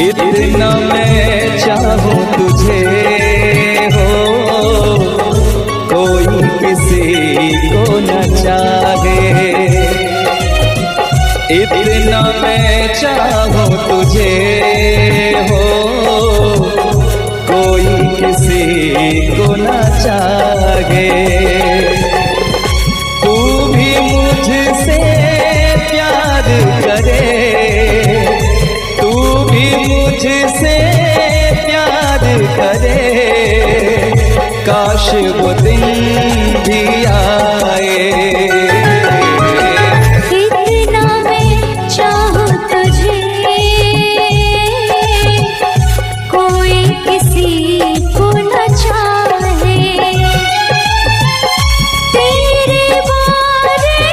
इतना मैं चाहूं तुझे हो, कोई किसी को न चाहे। इतना मैं चाहूं तुझे हो, कोई किसी को न चाहे। तू भी मुझसे प्यार करे, तू भी मुझसे प्यार करे, काश वो दिन भी आए। इतना मैं चाहूं तुझे, कोई किसी को न चाहे। तेरे बारे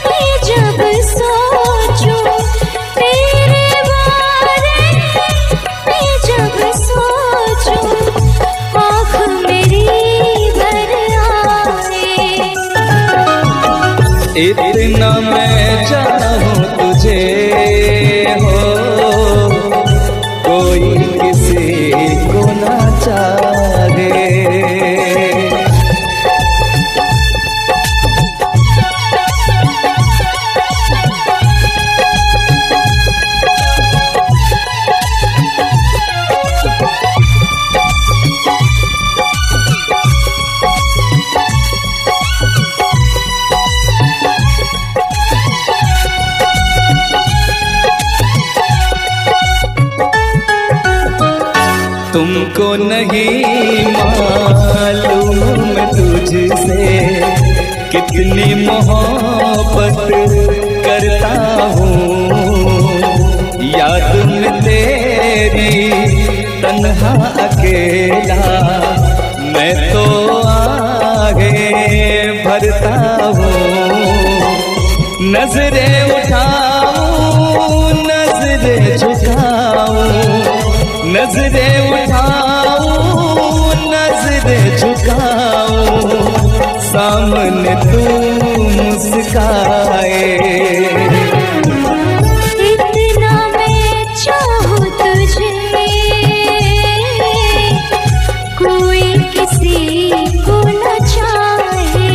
में जब सोचूं, तेरे बारे में जब सोचूं, आँख मेरी भर आए। इतना मैं चाहूं तुझे हो, कोई किसी को न चाहे। तुमको नहीं मालूम मैं तुझसे कितनी मोहब्बत करता हूँ। याद में तेरी तन्हा अकेला मैं तो आगे भरता हूँ। नजरें उठाऊं, नजरें झुकाऊं, नजरें उठाऊं, नजरें झुकाऊं, सामने तू मुस्काए। इतना मैं चाहूं तुझे, कोई किसी को न चाहे।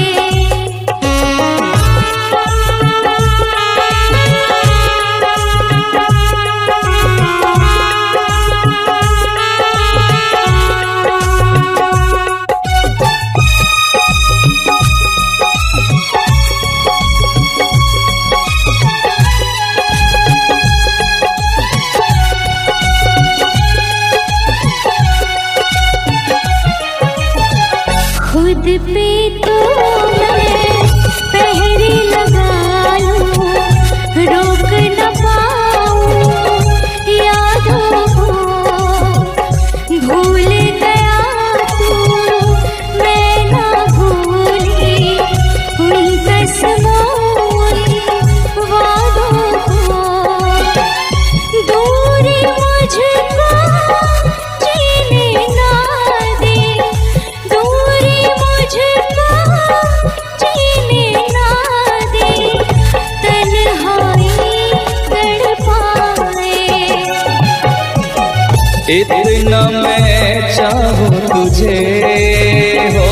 खुद पे तो मैं पहरे लगा लूं, रोक न पाऊं यादों को। भूल गया तू, मैं ना भूली उन कसमों वादों को। दूरी मुझको जीने ना दे, दूरी मुझको जीने ना दे, तन्हाई तड़पाए। इतना मैं चाहूं तुझे हो,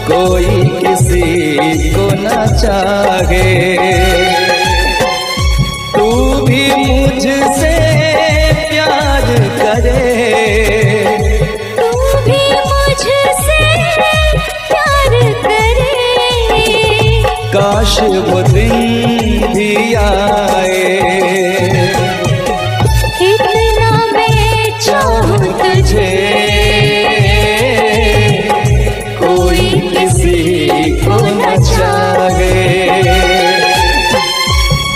कोई किसी को न चाहे। तू भी मुझसे प्यार करे, तू भी मुझसे प्यार करे, काश वो दिन भी आए। इतना मैं चाहूं तुझे, कोई किसी को न चाहे।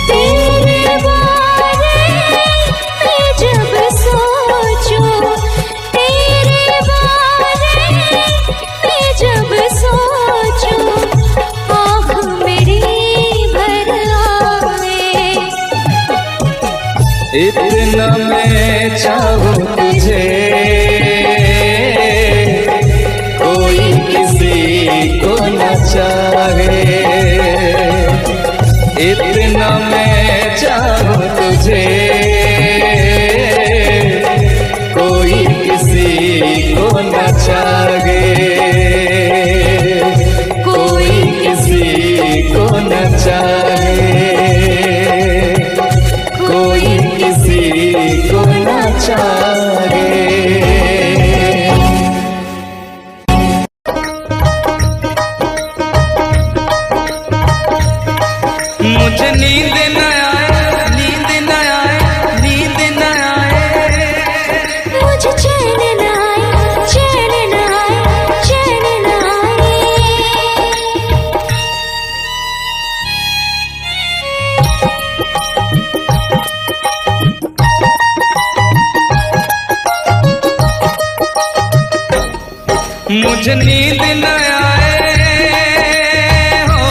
तेरे बारे में जब सोचूं, तेरे बारे में जब सोचूं, आँख मेरी भर आए। इतना मैं चाहूं तुझे, कोई किसी को न चाहे। इतना मैं चाहूं तुझे, मुझे नींद न आए, नींद न आए, नींद न आए। मुझे चैन न आए, चैन न आए, चैन न आए। मुझे नींद न आए हो,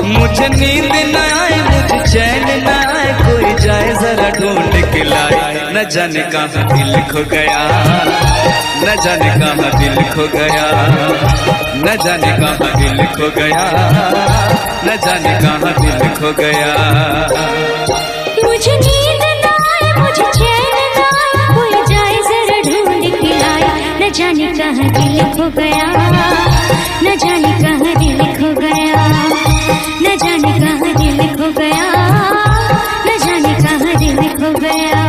मुझे नींद न आए, मुझे चैन न आए। कोई जाए जरा ढूंढ के लाए, न जाने कहाँ दिल खो गया, न जाने कहाँ दिल खो गया, न जाने कहाँ दिल खो गया, न जाने कहाँ दिल खो गया। मुझे नींद न आए, मुझे चैन न आए। कोई जाए जरा ढूंढ के लाए, न जाने कहाँ दिल खो गया, न जाने कहाँ दिल खो गया, न जाने कहाँ दिल खो गया, न जाने कहाँ दिल खो गया।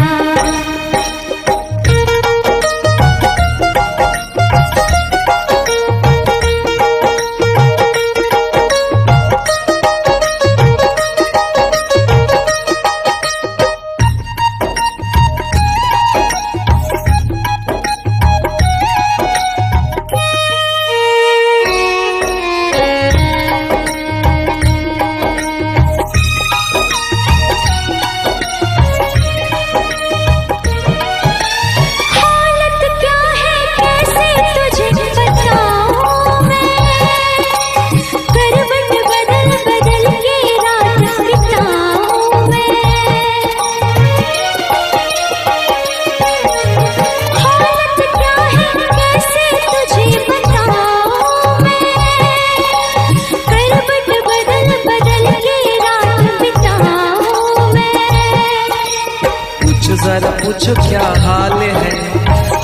जरा पूछो क्या हाल है,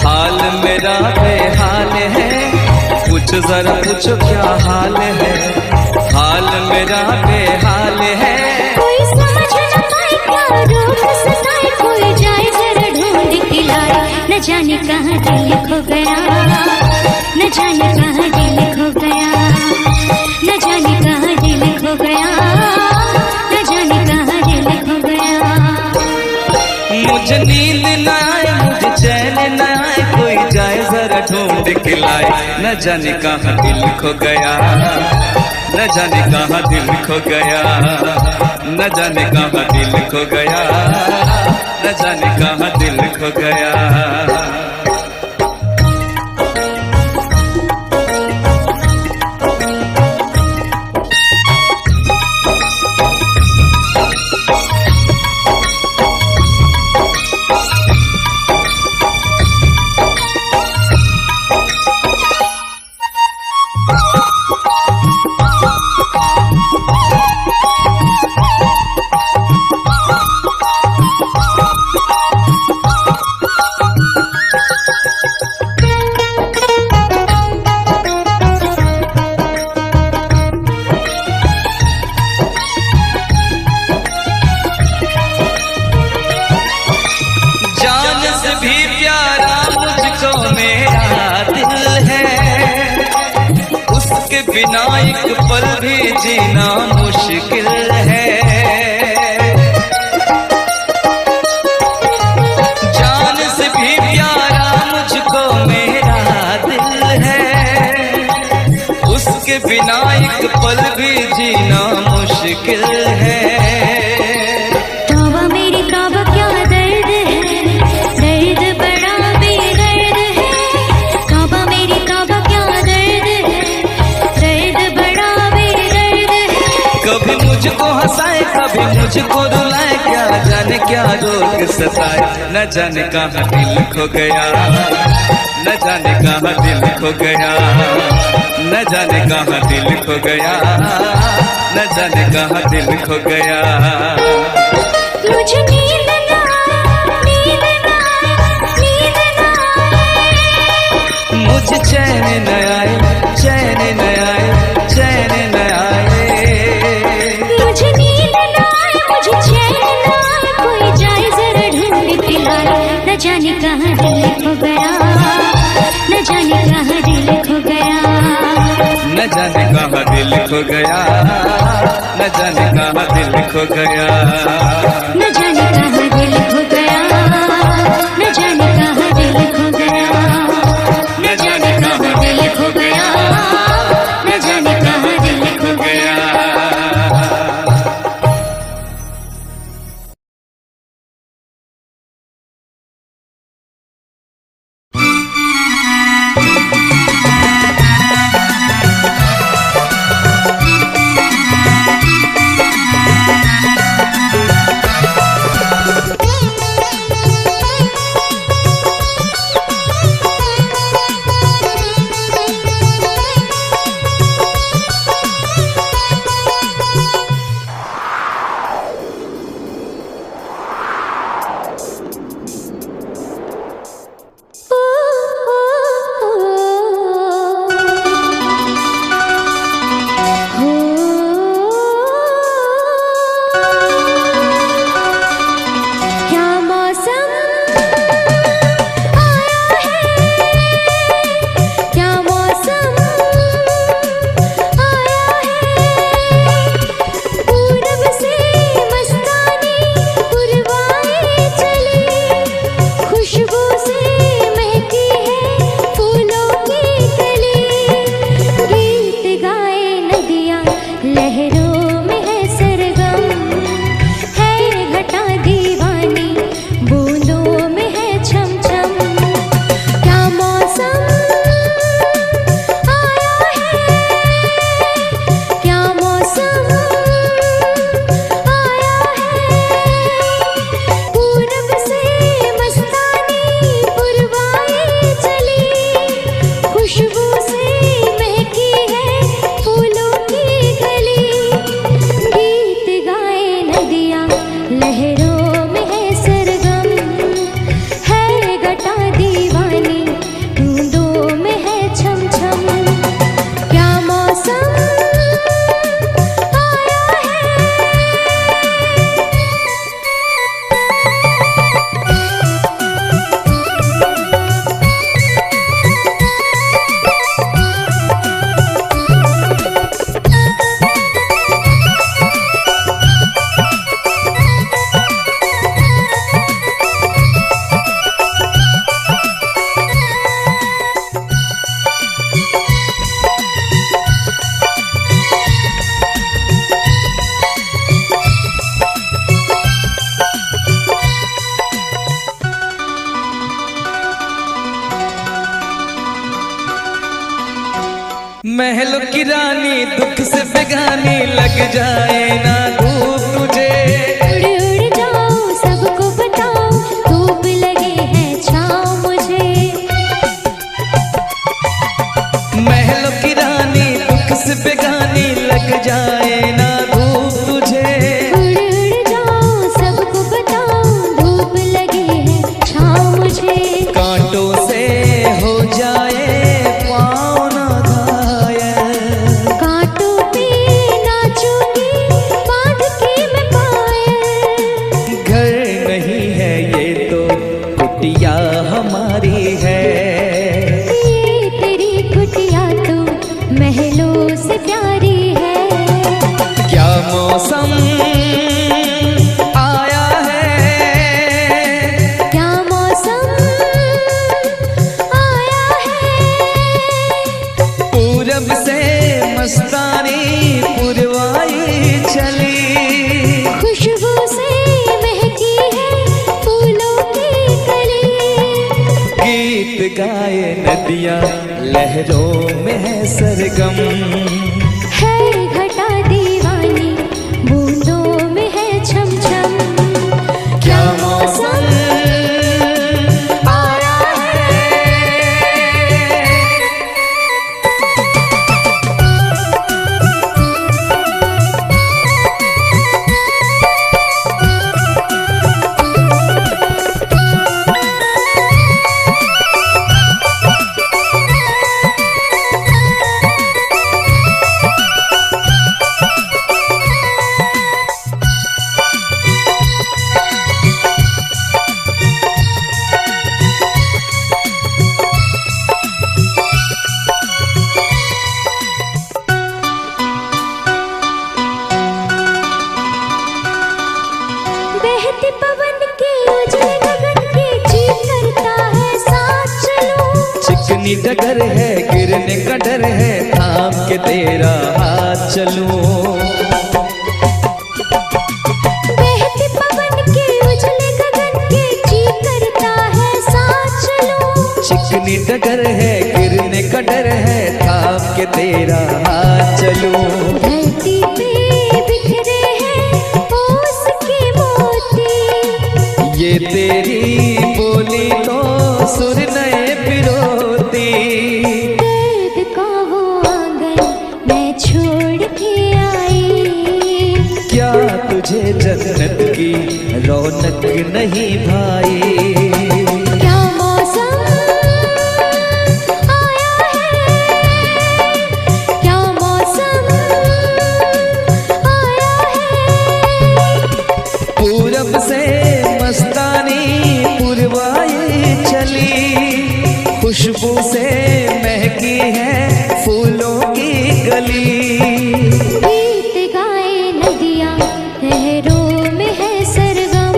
हाल मेरा बेहाल है। पूछो जरा पूछो क्या हाल है, हाल मेरा बेहाल है। कोई समझ न पाए क्या रोग सताए, कोई जाए जरा ढूंढ के लाए, न जाने कहाँ दिल खो गया, न जाने कहाँ दिल खो गया, न जाने कहाँ दिल खो गया, न जाने कहाँ दिल खो गया। मुझे नींद न आए, मुझे चैन न आए। कोई जाए जरा ढूंढ के लाए, न जाने कहाँ दिल खो गया, न जाने कहाँ दिल खो गया, न जाने कहाँ दिल खो गया, न जाने कहाँ दिल खो गया। भी प्यारा मुझको मेरा दिल है, उसके बिना एक पल भी जीना मुश्किल है। जान से भी प्यारा मुझको मेरा दिल है, उसके बिना एक पल भी जीना मुश्किल है। कभी मुझको हंसाए, कभी मुझको रुलाए, क्या जाने क्या रोग सताए। न जाने कहाँ दिल खो गया, न जाने कहाँ दिल खो गया, न जाने कहाँ दिल खो गया, न जाने कहाँ दिल खो गया। मुझे नींद न आए, नींद न आए, नींद न आए। मुझे चैन न आए, चैन न आए, चैन न आए। मुझे नींद न आए, मुझे चैन न आए। कोई जाए जरा ढूंढ के लाए, न जाने कहाँ दिल खो गया, न जाने कहाँ दिल खो गया, न जाने कहाँ दिल खो गया, न खो गया। न जाने कहाँ दिल खो गया, न जाने कहाँ दिल खो गया, न जाने कहाँ दिल खो गया, न जाने कहाँ दिल खो गया। महलों की रानी दुख से बेगानी लग जाए ना धूप तुझे। उड़ उड़ जाओ सबको बताओ धूप लगे है छाँव मुझे। महलों की रानी दुख से बेगानी लग जाए ना धूप तुझे। उड़ उड़ जाओ सबको बताओ धूप लगे है छाँव मुझे। कांटों से हो जाए पाँव ना घायल, कांटों पे नाचूंगी बांध के मैं पायल। घर नहीं है ये तो कुटिया हमारी है। ये तेरी कुटिया तो महलों से प्यारी है। क्या मौसम आया है, क्या मौसम आया है। पूरब से मस्तानी पुरवाई चली। खुशबू से महकी है फूलों की कली। गीत गाए नदियाँ लहरों में है सरगम। है घटा दीवानी बूंदों में है छम छम। क्या मौसम आया है। चिकनी डगर है गिरने का डर है, थाम के तेरा हाथ चलूं। बहते पवन के उजले गगन के जी करता है साथ चलूं। चिकनी डगर है गिरने का डर है, थाम के तेरा हाथ चलूं। धरती पे बिखरे हैं ओस के मोती, ये तेरी बोली तो सुर नए पिरोती। दर्द का वो आंगन मैं छोड़ के आई, क्या तुझे जन्नत की रौनक नहीं भाई? क्या मौसम आया है, क्या मौसम आया है। पूरब से मस्तानी पुरवाई चली, खुशबू से महकी है फूलों की गली। गीत गाए नदियाँ लहरों में है सरगम,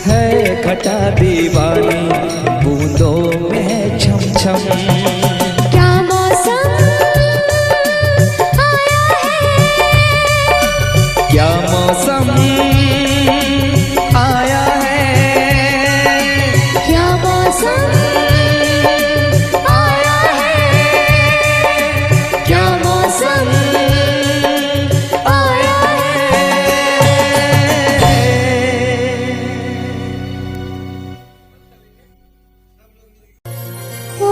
है खटा दीवानी बूंदों में है छम छम। क्या मौसम आया है, क्या मौसम आया है, क्या मौसम आया है, क्या मौसम आया है। ओ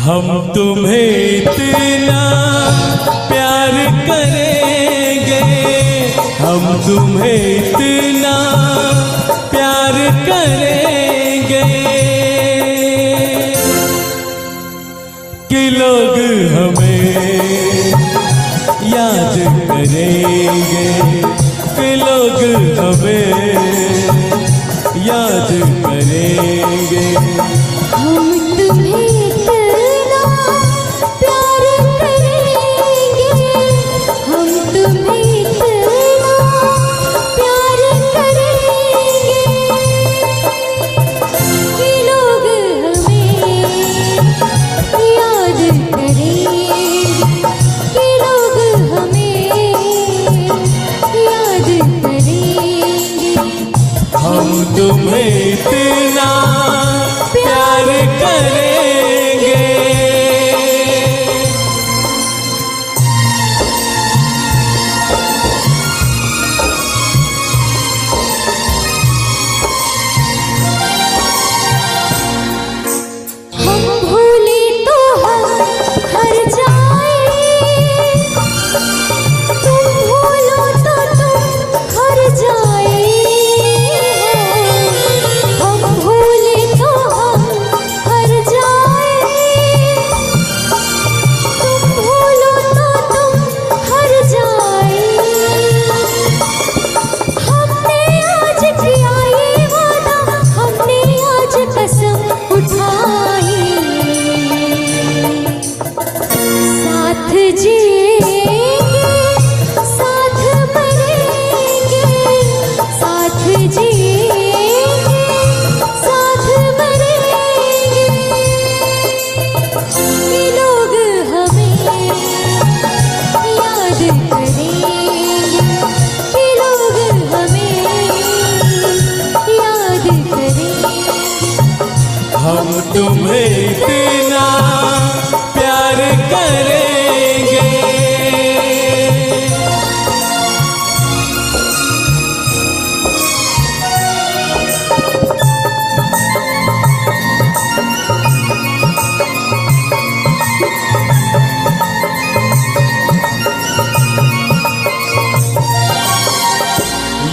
हम तुम्हें इतना प्यार करेंगे, हम तुम्हें इतना प्यार करेंगे कि लोग हमें याद करेंगे, कि लोग हमें याद करेंगे। हम तुम्हें इतना प्यार करेंगे, हम तुम्हें इतना प्यार करेंगे हम तुम्हें इतना प्यार करेंगे।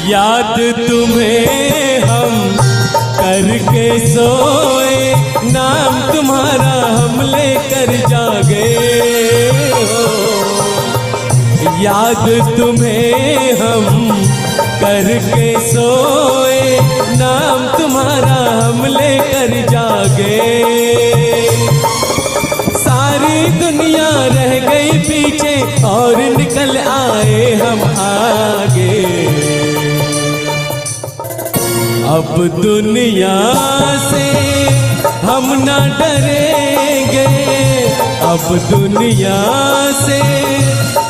याद तुम्हें हम करके सोए, नाम तुम्हारा हम लेकर जागे हो। याद तुम्हें हम करके सोए, नाम तुम्हारा हम लेकर जागे। सारी दुनिया रह गई पीछे और निकल आए हम आगे। अब दुनिया से हम न डरेंगे, अब दुनिया से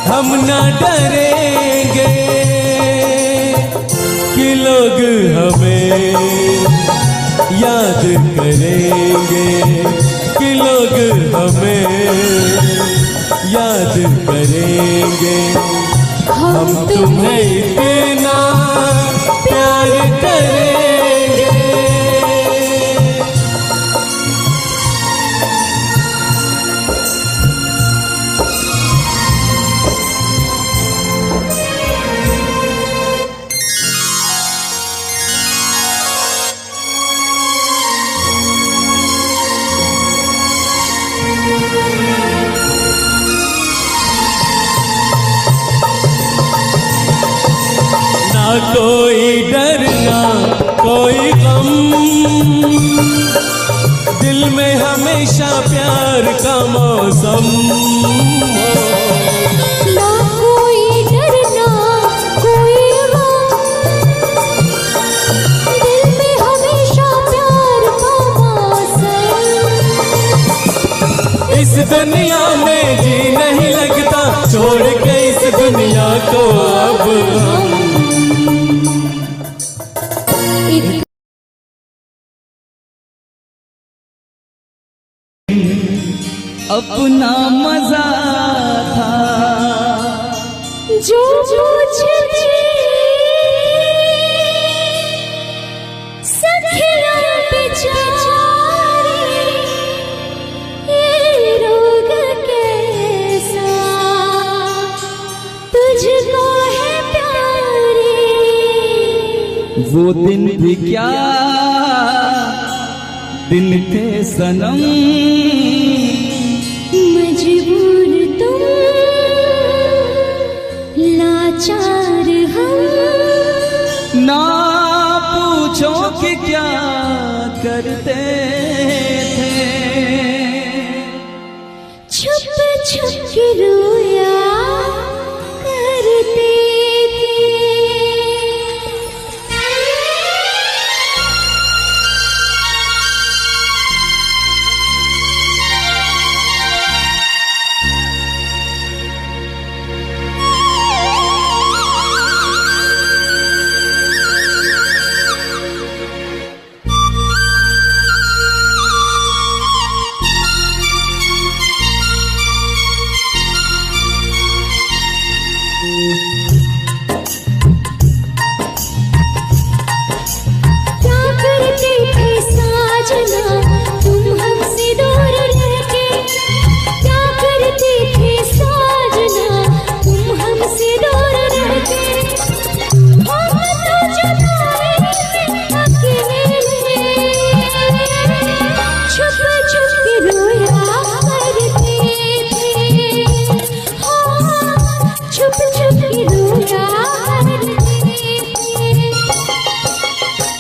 हम न डरेंगे कि लोग हमें याद करेंगे, कि लोग हमें याद करेंगे। हम तुम्हें इतना प्यार करेंगे। ना कोई डर ना कोई गम, दिल में हमेशा प्यार का मौसम। ना कोई डर ना कोई गम, दिल में हमेशा प्यार का मौसम। इस दुनिया में जी नहीं लगता, छोड़ के इस दुनिया को अब हम। अपना मजा था जो मुझे सखिया बेचारी, ये रोग कैसा तुझको है प्यारी। वो दिन भी क्या दिन थे सनम, मजबूर तुम लाचार हम। ना पूछो कि क्या करते थे, छुप छुप के रोया करते थे।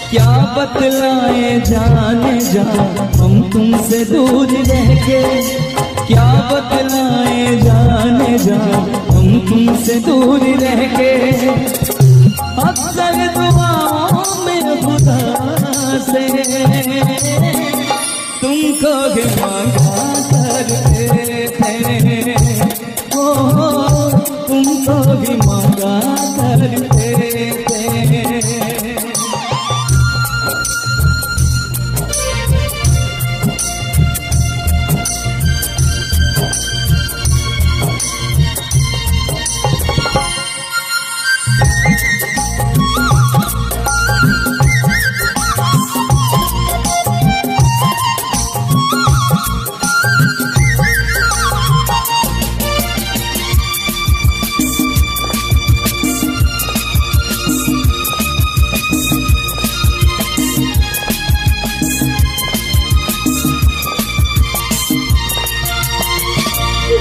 क्या बतलाए जाने जा हम तुमसे दूर रह के, क्या बतलाए जाने जा हम तुमसे दूर रह के। अक्सर दुआओं में खुदा से तुमको भी मांगा करते थे, ओ तुमको भी मांगा करते थे।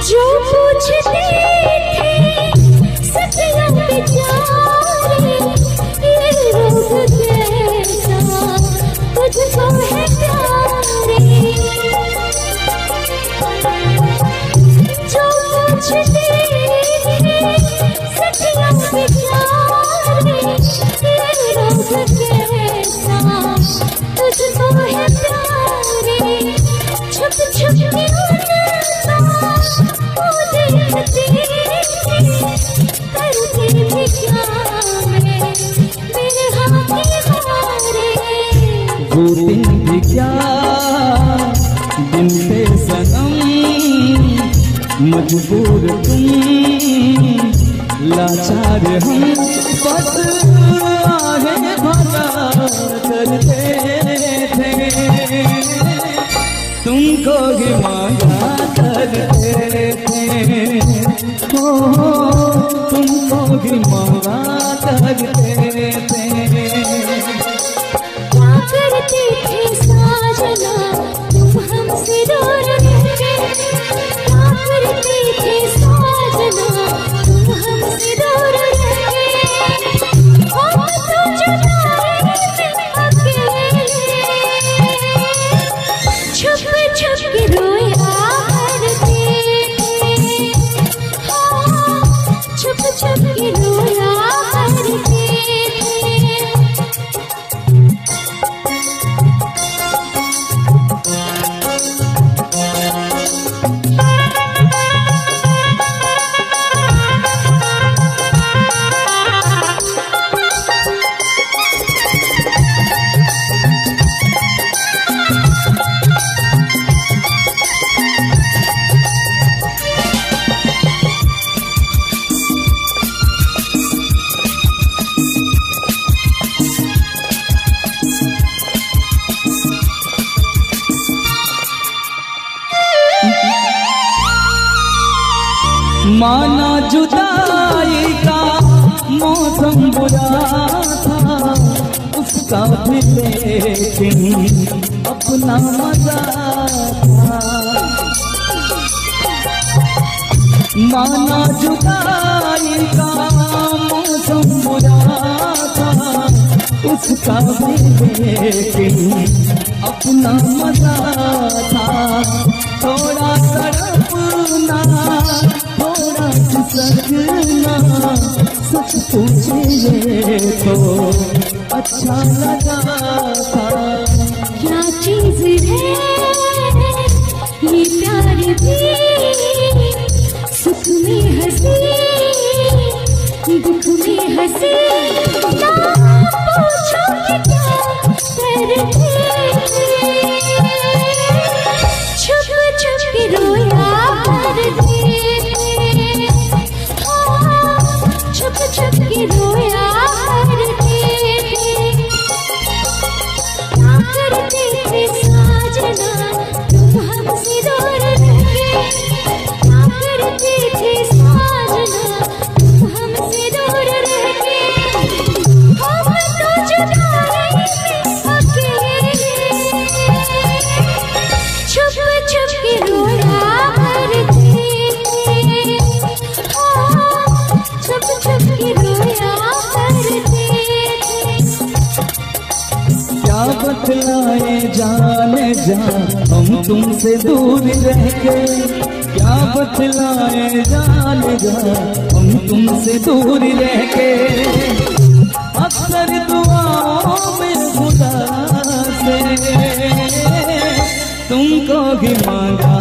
जो पूछते थे सखियां बेचारे, ये रोग कैसा तुझको है प्यारे। जो पूछते थे सखियां बेचारे, ये रोग कैसा तुझको है प्यारे। छुप छुप के वो देखते करते भी क्या मैं मेरे हाथ हारे। वो दिन भी क्या दिन पे सनम, मजबूर तुम लाचार हम, बस आगे भला करते थे, तुमको ही मांगा करते थे, हो तुमको ही मांगा करते थे। क्या करते थे साजना तुम हमसे दूर रह के, क्या करते थे साजना तुम हमसे दूर रह के। हम तो जुदाई में अकेले छुप छुप के रोया करते थे, हाँ छुप छुप के रोया करते थे। माना जुदाई का मौसम बुरा था, उसका भी लेकिन अपना मजा था। माना जुदाई का मौसम बुरा था, उसका भी लेकिन अपना मजा था। थोड़ा तड़पना थोड़ा खिसकना, सच पूछिए तो अच्छा लगा था। क्या चीज है ये प्यार भी, सुख में हंसी दुख में हंसी। ना पूछो कि क्या करते छुप छुप के रोया करते, हाँ छुप छुप के रोया करते। क्या करते थे साजना तुम हमसे दूर रह के, क्या करते थे साजना तुम हमसे दूर रह के। हम तो जुदाई में अकेले छुप छुप के रोया करते थे, हाँ छुप छुप के रोया करते थे। क्या बतलाए जाने जा हम तुमसे दूर रह के, क्या बतलाए जाने जा हम तुमसे दूर रह के। अक्सर दुआओं में खुदा से तुमको ही मांगा